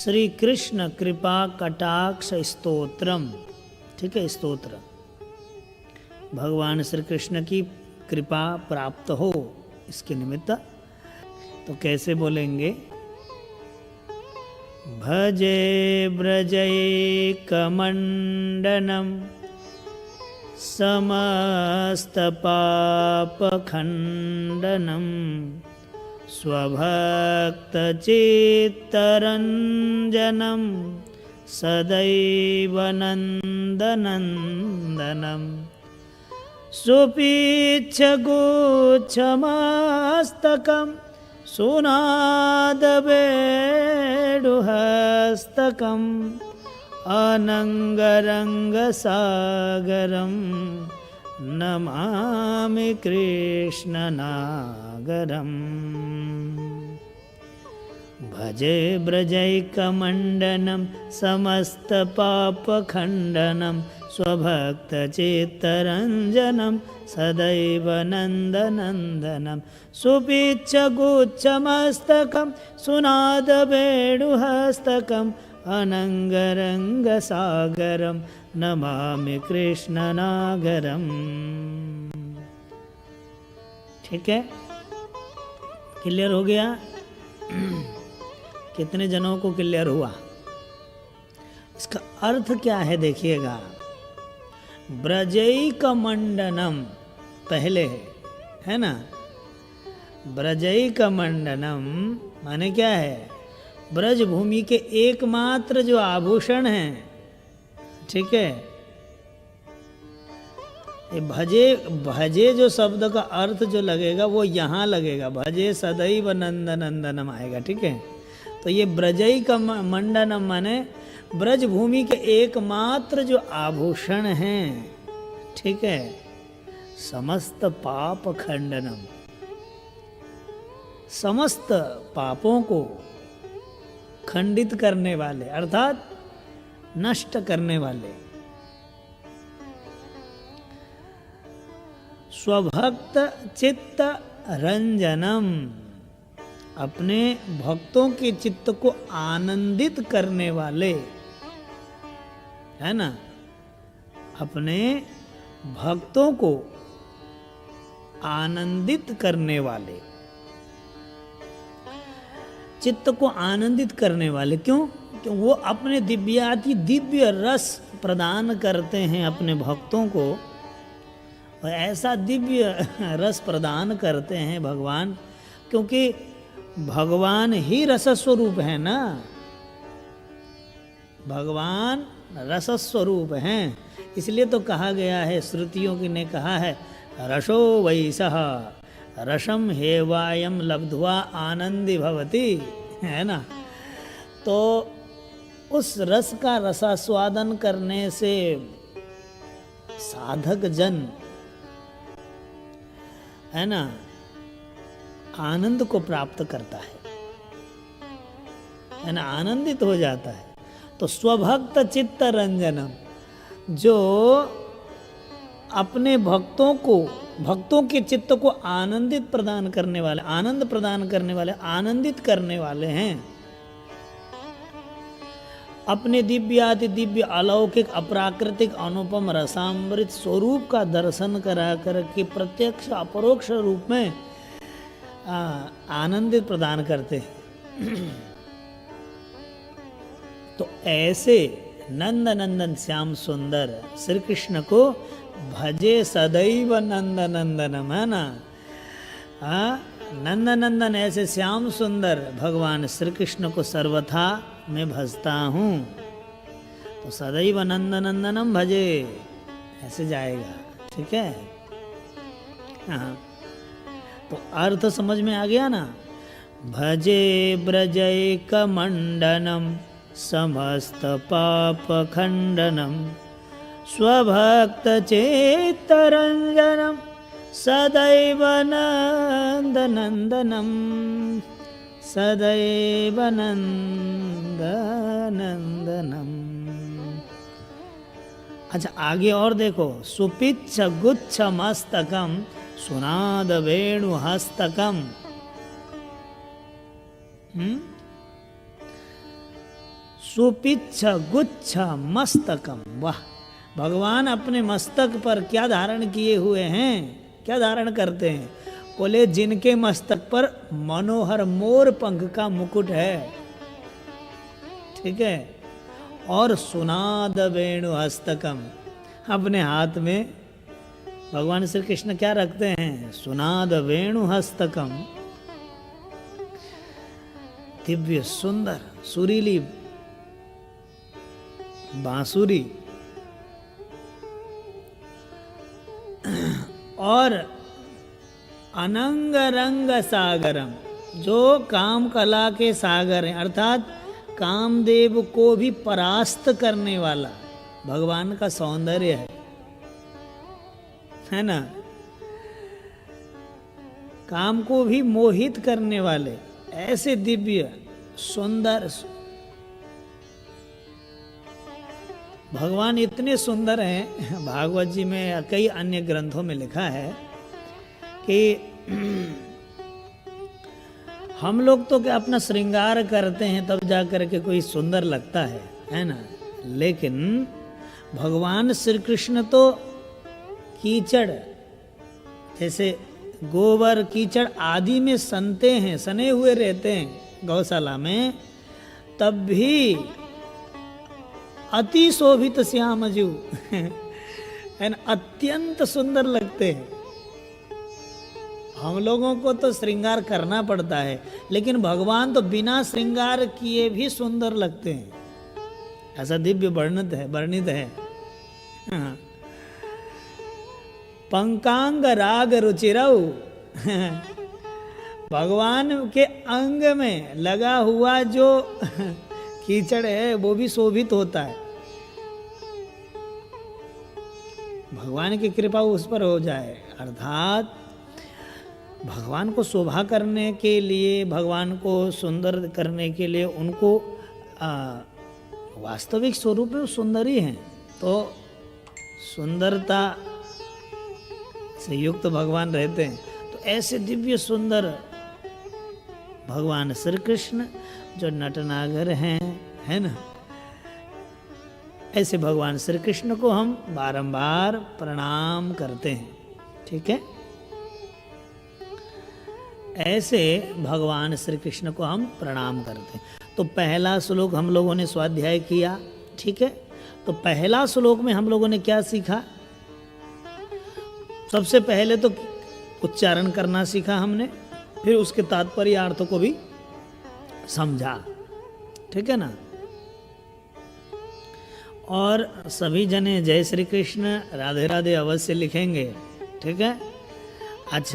श्री कृष्ण कृपा कटाक्ष स्तोत्रम। ठीक है, स्तोत्र भगवान श्री कृष्ण की कृपा प्राप्त हो इसके निमित्त। तो कैसे बोलेंगे? भजे ब्रजैकमण्डनं समस्तपापखण्डनं स्वभक्तचित्तरञ्जनं सदैव नन्दनन्दनं सुपीच्छगुच्छमस्तकं सुनादवेणुहस्तकम् अनङ्गरङ्गसागरं नमामि कृष्णनागरम्। भजे ब्रजैकमण्डनं समस्तपापखण्डनं स्वभक्तचित्तरञ्जनं सदैव नन्दनन्दनं सुपीच्छगुच्छमस्तकं सुनादवेणुहस्तकम् अनङ्गरङ्गसागरं नमामि कृष्णनागरम्। ठीक है, क्लियर हो गया? कितने जनों को क्लियर हुआ? इसका अर्थ क्या है देखिएगा। ब्रजैकमण्डनम पहले है ना। ब्रजैकमण्डनम माने क्या है? ब्रज भूमि के एकमात्र जो आभूषण हैं। ठीक है, ये भजे भजे जो शब्द का अर्थ जो लगेगा वो यहाँ लगेगा, भजे सदैव नंदनंदनम आएगा। ठीक है, तो ये ब्रजैकमण्डनम माने ब्रज भूमि के एकमात्र जो आभूषण हैं। ठीक है, समस्त पाप खंडनम, समस्त पापों को खंडित करने वाले अर्थात नष्ट करने वाले। स्वभक्त चित्त रंजनम, अपने भक्तों के चित्त को आनंदित करने वाले, है ना। अपने भक्तों को आनंदित करने वाले, चित्त को आनंदित करने वाले। क्यों? क्यों वो अपने दिव्य रस प्रदान करते हैं अपने भक्तों को। और ऐसा दिव्य रस प्रदान करते हैं भगवान, क्योंकि भगवान ही रस स्वरूप है ना। भगवान रस स्वरूप हैं, इसलिए तो कहा गया है, श्रुतियों की ने कहा है, रसो वैसः रसम हेवायम लब्ध्वा आनंदी भवति, है ना। तो उस रस का रसास्वादन करने से साधक जन, है ना, आनंद को प्राप्त करता है ना, आनंदित हो जाता है। तो स्वभक्त चित्त रंजनम, जो अपने भक्तों के चित्त को आनंदित प्रदान करने वाले, आनंद प्रदान करने वाले, आनंदित करने वाले हैं। अपने दिव्याति दिव्य अलौकिक अप्राकृतिक अनुपम रसामृत स्वरूप का दर्शन करा करके प्रत्यक्ष अपरोक्ष रूप में आनंदित प्रदान करते हैं। तो ऐसे नंद नंदन श्याम सुंदर श्री कृष्ण को भजे सदैव नंदनंदनम, है ना। नंदनंदन ऐसे श्याम सुंदर भगवान श्री कृष्ण को सर्वथा मैं भजता हूँ। तो सदैव नंदनंदनम भजे, ऐसे जाएगा। ठीक है, हाँ। तो अर्थ समझ में आ गया ना। भजे ब्रजैकमण्डनं समस्त पाप खंडनम स्वभक्तचित्तरंजनम सदैव नंदनंदनम सदैव नंदनंदनम। अच्छा, आगे और देखो। सुपिच्छ गुच्छ मस्तकम सुनाद वेणु हस्तकम। सुपिच्छ गुच्छ मस्तकम। वाह, भगवान अपने मस्तक पर क्या धारण किए हुए हैं, क्या धारण करते हैं? बोले जिनके मस्तक पर मनोहर मोर पंख का मुकुट है, ठीक है, और सुनाद वेणु हस्तकम, अपने हाथ में भगवान श्री कृष्ण क्या रखते हैं? सुनाद वेणु हस्तकम, दिव्य सुंदर सुरीली बांसुरी, और अनंग रंग सागरम, जो काम कला के सागर हैं, अर्थात कामदेव को भी परास्त करने वाला भगवान का सौंदर्य है ना, काम को भी मोहित करने वाले ऐसे दिव्य सुंदर भगवान इतने सुंदर हैं। भागवत जी में या कई अन्य ग्रंथों में लिखा है कि हम लोग तो क्या अपना श्रृंगार करते हैं तब जा कर के कोई सुंदर लगता है ना, लेकिन भगवान श्री कृष्ण तो कीचड़, जैसे गोबर कीचड़ आदि में सनते हैं, सने हुए रहते हैं गौशाला में, तब भी अति शोभित श्यामजू है ना, अत्यंत सुंदर लगते हैं। हम लोगों को तो श्रृंगार करना पड़ता है, लेकिन भगवान तो बिना श्रृंगार किए भी सुंदर लगते हैं, ऐसा दिव्य वर्णित है। हाँ। पंकांग राग रुचिरऊ, भगवान के अंग में लगा हुआ जो कीचड़ है वो भी शोभित होता है, भगवान की कृपा उस पर हो जाए। अर्थात भगवान को शोभा करने के लिए, भगवान को सुंदर करने के लिए उनको वास्तविक स्वरूप में सुंदर ही हैं, तो सुंदरता से युक्त भगवान रहते हैं। तो ऐसे दिव्य सुंदर भगवान श्री कृष्ण जो नटनागर हैं, है ना, ऐसे भगवान श्री कृष्ण को हम बारंबार प्रणाम करते हैं, ठीक है। ऐसे भगवान श्री कृष्ण को हम प्रणाम करते हैं। तो पहला श्लोक हम लोगों ने स्वाध्याय किया, ठीक है। तो पहला श्लोक में हम लोगों ने क्या सीखा? सबसे पहले तो उच्चारण करना सीखा हमने, फिर उसके तात्पर्य अर्थों को भी समझा, ठीक है ना। और सभी जने जय श्री कृष्ण राधे राधे अवश्य लिखेंगे, ठीक है। अच्छा।